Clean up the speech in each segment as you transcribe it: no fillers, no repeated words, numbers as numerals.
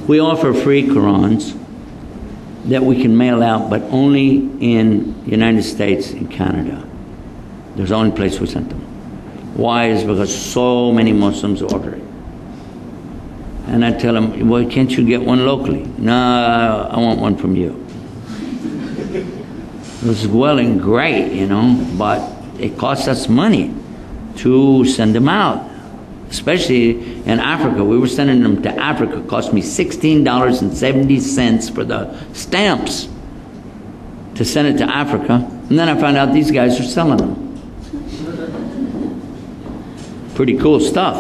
We offer free Qur'ans that we can mail out, but only in the United States and Canada. There's the only place we sent them. Why? Is because so many Muslims order it. And I tell them, well, can't you get one locally? No, I want one from you. It's well and great, you know, but it costs us money to send them out. Especially in Africa. We were sending them to Africa. It cost me $16.70 for the stamps to send it to Africa. And then I found out these guys are selling them. Pretty cool stuff.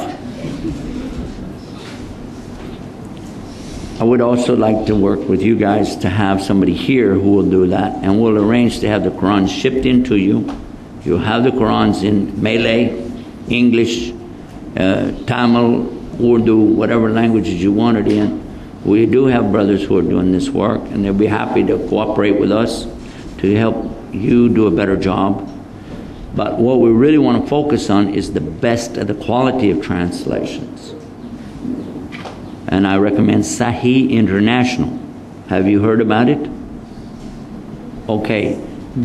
I would also like to work with you guys to have somebody here who will do that, and we'll arrange to have the Qur'an shipped into you. You'll have the Qur'ans in Malay, English, Tamil, Urdu, whatever languages you want it in. We do have brothers who are doing this work, and they'll be happy to cooperate with us to help you do a better job. But what we really want to focus on is the best of the quality of translations. And I recommend Saheeh International. Have you heard about it? Okay,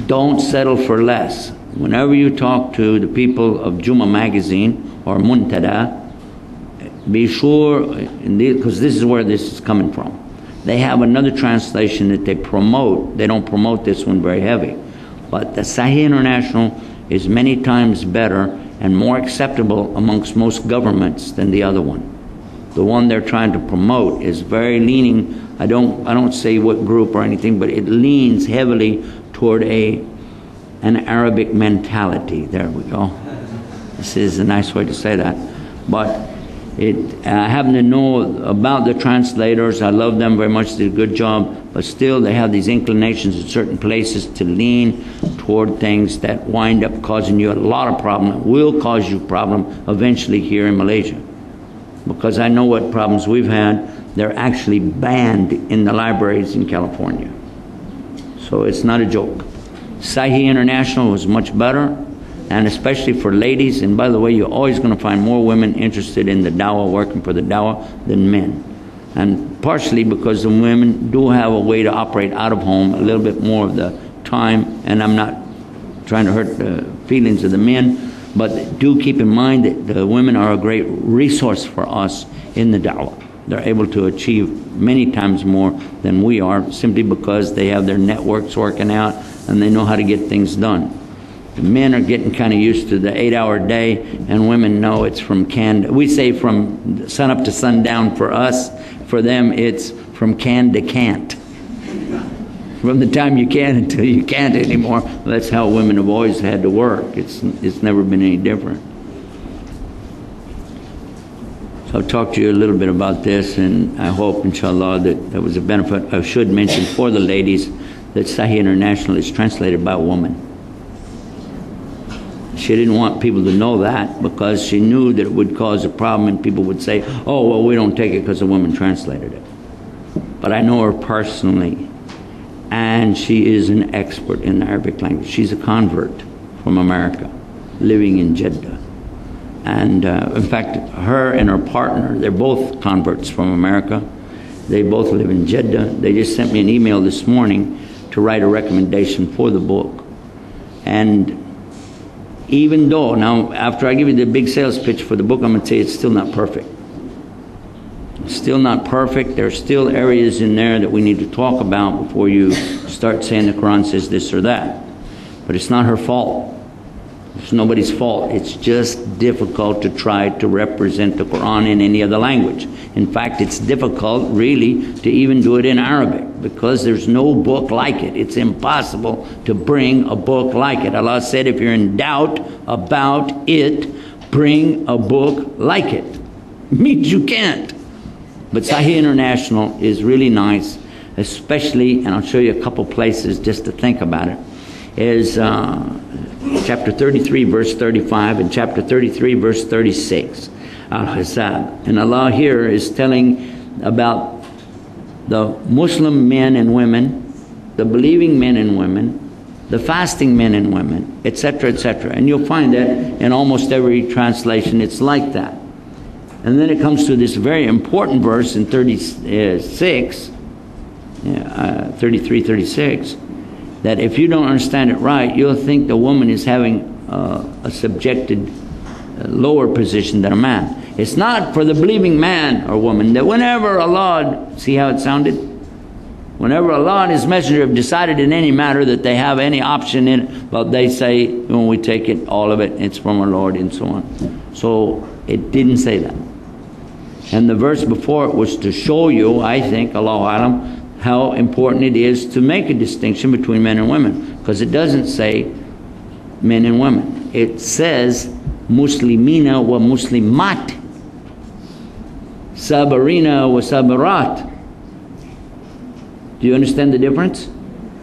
don't settle for less. Whenever you talk to the people of Juma magazine or Muntada, be sure, because this is where this is coming from. They have another translation that they promote. They don't promote this one very heavy. But the Saheeh International is many times better and more acceptable amongst most governments than the other one. The one they're trying to promote is very leaning, I don't say what group or anything, but it leans heavily toward an Arabic mentality. There we go. This is a nice way to say that. But I happen to know about the translators. I love them very much. They did a good job. But still, they have these inclinations in certain places to lean toward things that wind up causing you a lot of problem. Will cause you problem eventually here in Malaysia. Because I know what problems we've had. They're actually banned in the libraries in California. So it's not a joke. Saheeh International was much better. And especially for ladies, and by the way, you're always going to find more women interested in the dawah, working for the dawah, than men. And partially because the women do have a way to operate out of home a little bit more of the time, and I'm not trying to hurt the feelings of the men, but do keep in mind that the women are a great resource for us in the dawah. They're able to achieve many times more than we are, simply because they have their networks working out and they know how to get things done. The men are getting kind of used to the 8-hour day, and women know it's from we say from sun up to sundown for us. For them, it's from can to can't. From the time you can until you can't anymore. That's how women have always had to work. It's never been any different. So I'll talk to you a little bit about this, and I hope, inshallah, that was a benefit. I should mention for the ladies that Saheeh International is translated by a woman. She didn't want people to know that because she knew that it would cause a problem, and people would say, oh, well, we don't take it because a woman translated it. But I know her personally, and she is an expert in the Arabic language. She's a convert from America, living in Jeddah. And in fact, her and her partner, they're both converts from America. They both live in Jeddah. They just sent me an email this morning to write a recommendation for the book. And even though, now after I give you the big sales pitch for the book, I'm going to say it's still not perfect. It's still not perfect. There are still areas in there that we need to talk about before you start saying the Qur'an says this or that. But it's not her fault. It's nobody's fault. It's just difficult to try to represent the Qur'an in any other language. In fact, it's difficult really to even do it in Arabic because there's no book like it. It's impossible to bring a book like it. Allah said, if you're in doubt about it, bring a book like it. It means you can't. But Saheeh International is really nice, especially, and I'll show you a couple places just to think about it, is chapter 33 verse 35 and chapter 33 verse 36, Al-Hisab. And Allah here is telling about the Muslim men and women, the believing men and women, the fasting men and women, etc., etc. And you'll find that in almost every translation it's like that. And then it comes to this very important verse in 33, 36, that if you don't understand it right, you'll think the woman is having a subjected lower position than a man. It's not for the believing man or woman that whenever Allah, see how it sounded? Whenever Allah and His Messenger have decided in any matter that they have any option in it, but they say, when we take it, all of it, it's from our Lord and so on. So it didn't say that. And the verse before it was to show you, I think, Allahu Alam, how important it is to make a distinction between men and women. Because it doesn't say men and women. It says Muslimina wa Muslimat, Sabarina wa Sabarat. Do you understand the difference?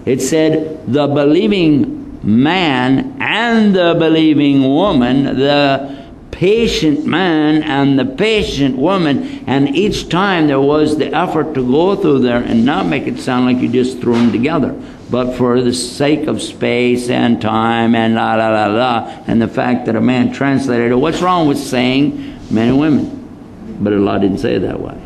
It said the believing man and the believing woman, the patient man and the patient woman, and each time there was the effort to go through there and not make it sound like you just threw them together, but for the sake of space and time and la la la la, and the fact that a man translated it. What's wrong with saying men and women? But Allah didn't say it that way.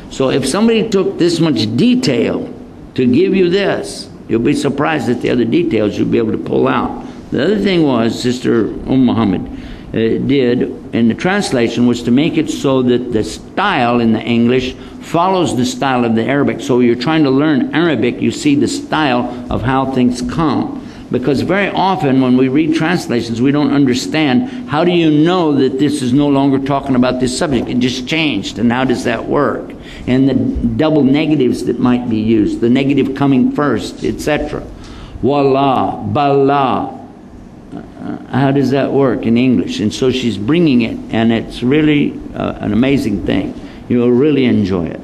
So if somebody took this much detail to give you this, you'll be surprised at the other details you'll be able to pull out. The other thing was, Sister Muhammad did in the translation was to make it so that the style in the English follows the style of the Arabic. So you're trying to learn Arabic, you see the style of how things come. Because very often when we read translations, we don't understand, how do you know that this is no longer talking about this subject? It just changed, and how does that work? And the double negatives that might be used, the negative coming first, etc. Wallah, Ballah. How does that work in English? And so she's bringing it, and it's really an amazing thing. You'll really enjoy it.